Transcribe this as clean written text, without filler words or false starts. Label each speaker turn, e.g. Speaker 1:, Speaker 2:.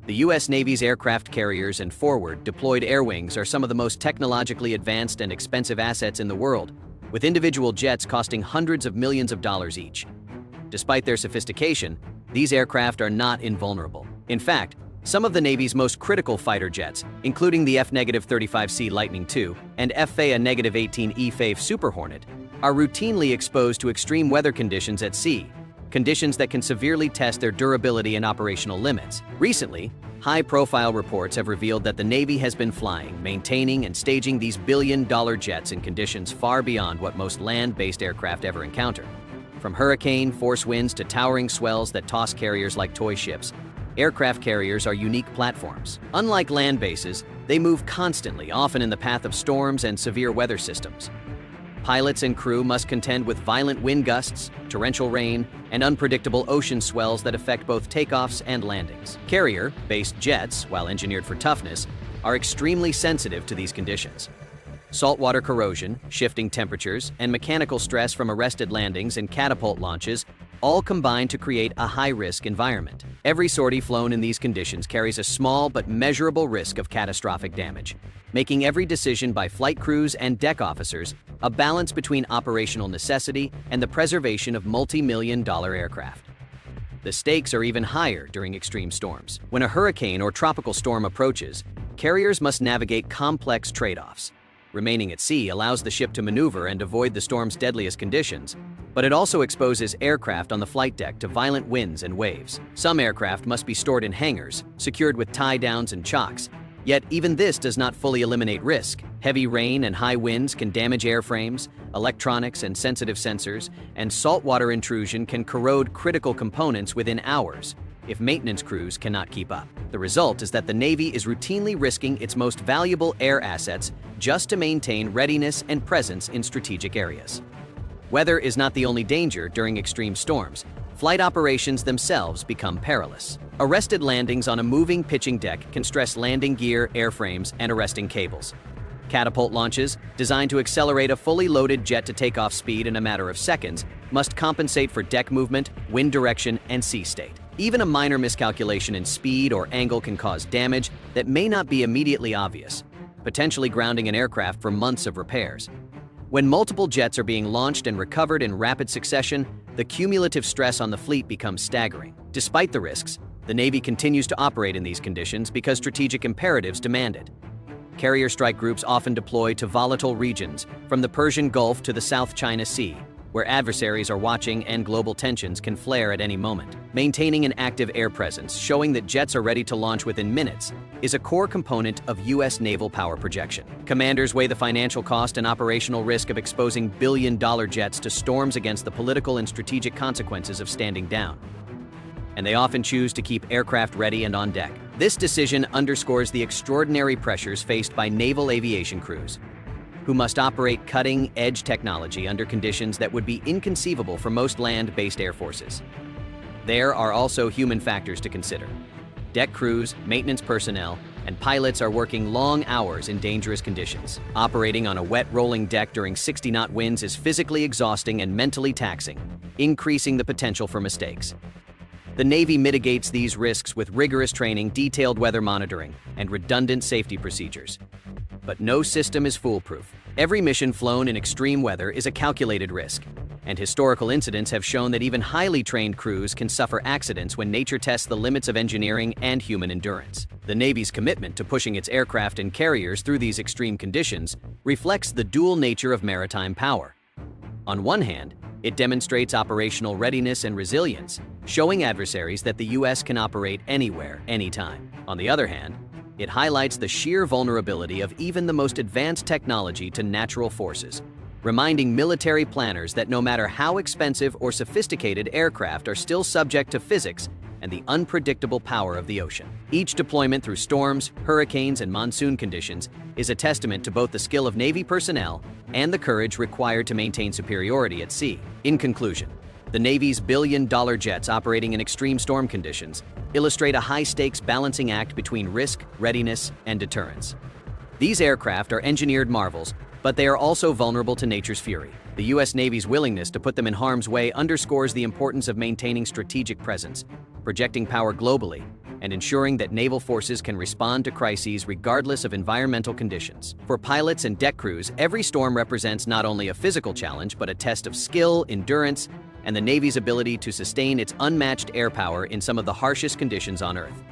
Speaker 1: The U.S. Navy's aircraft carriers and forward-deployed air wings are some of the most technologically advanced and expensive assets in the world, with individual jets costing hundreds of millions of dollars each. Despite their sophistication, these aircraft are not invulnerable. In fact, some of the Navy's most critical fighter jets, including the F-35C Lightning II and F-A-18E Fave Super Hornet, are routinely exposed to extreme weather conditions at sea, conditions that can severely test their durability and operational limits. Recently, high-profile reports have revealed that the Navy has been flying, maintaining, and staging these billion-dollar jets in conditions far beyond what most land-based aircraft ever encounter. From hurricane force winds to towering swells that toss carriers like toy ships, aircraft carriers are unique platforms. Unlike land bases, they move constantly, often in the path of storms and severe weather systems. Pilots and crew must contend with violent wind gusts, torrential rain, and unpredictable ocean swells that affect both takeoffs and landings. Carrier-based jets, while engineered for toughness, are extremely sensitive to these conditions. Saltwater corrosion, shifting temperatures, and mechanical stress from arrested landings and catapult launches all combine to create a high-risk environment. Every sortie flown in these conditions carries a small but measurable risk of catastrophic damage, making every decision by flight crews and deck officers a balance between operational necessity and the preservation of multi-million-dollar aircraft. The stakes are even higher during extreme storms. When a hurricane or tropical storm approaches, carriers must navigate complex trade-offs. Remaining at sea allows the ship to maneuver and avoid the storm's deadliest conditions, but it also exposes aircraft on the flight deck to violent winds and waves. Some aircraft must be stored in hangars, secured with tie-downs and chocks. Yet even this does not fully eliminate risk. Heavy rain and high winds can damage airframes, electronics and sensitive sensors, and saltwater intrusion can corrode critical components within hours if maintenance crews cannot keep up. The result is that the Navy is routinely risking its most valuable air assets just to maintain readiness and presence in strategic areas. Weather is not the only danger during extreme storms. Flight operations themselves become perilous. Arrested landings on a moving pitching deck can stress landing gear, airframes, and arresting cables. Catapult launches, designed to accelerate a fully loaded jet to takeoff speed in a matter of seconds, must compensate for deck movement, wind direction, and sea state. Even a minor miscalculation in speed or angle can cause damage that may not be immediately obvious, potentially grounding an aircraft for months of repairs. When multiple jets are being launched and recovered in rapid succession, the cumulative stress on the fleet becomes staggering. Despite the risks, the Navy continues to operate in these conditions because strategic imperatives demand it. Carrier strike groups often deploy to volatile regions, from the Persian Gulf to the South China Sea, where adversaries are watching and global tensions can flare at any moment. Maintaining an active air presence, showing that jets are ready to launch within minutes, is a core component of U.S. naval power projection. Commanders weigh the financial cost and operational risk of exposing billion-dollar jets to storms against the political and strategic consequences of standing down. And they often choose to keep aircraft ready and on deck. This decision underscores the extraordinary pressures faced by naval aviation crews, who must operate cutting-edge technology under conditions that would be inconceivable for most land-based air forces. There are also human factors to consider. Deck crews, maintenance personnel, and pilots are working long hours in dangerous conditions. Operating on a wet rolling deck during 60-knot winds is physically exhausting and mentally taxing, increasing the potential for mistakes. The Navy mitigates these risks with rigorous training, detailed weather monitoring, and redundant safety procedures. But no system is foolproof. Every mission flown in extreme weather is a calculated risk, and historical incidents have shown that even highly trained crews can suffer accidents when nature tests the limits of engineering and human endurance. The Navy's commitment to pushing its aircraft and carriers through these extreme conditions reflects the dual nature of maritime power. On one hand, it demonstrates operational readiness and resilience, showing adversaries that the U.S. can operate anywhere, anytime. On the other hand, it highlights the sheer vulnerability of even the most advanced technology to natural forces, reminding military planners that no matter how expensive or sophisticated aircraft are still subject to physics and the unpredictable power of the ocean. Each deployment through storms, hurricanes, and monsoon conditions is a testament to both the skill of Navy personnel and the courage required to maintain superiority at sea. In conclusion, the Navy's billion-dollar jets operating in extreme storm conditions illustrate a high-stakes balancing act between risk, readiness, and deterrence. These aircraft are engineered marvels, but they are also vulnerable to nature's fury. The U.S. Navy's willingness to put them in harm's way underscores the importance of maintaining strategic presence, projecting power globally, and ensuring that naval forces can respond to crises regardless of environmental conditions. For pilots and deck crews, every storm represents not only a physical challenge, but a test of skill, endurance, and the Navy's ability to sustain its unmatched air power in some of the harshest conditions on Earth.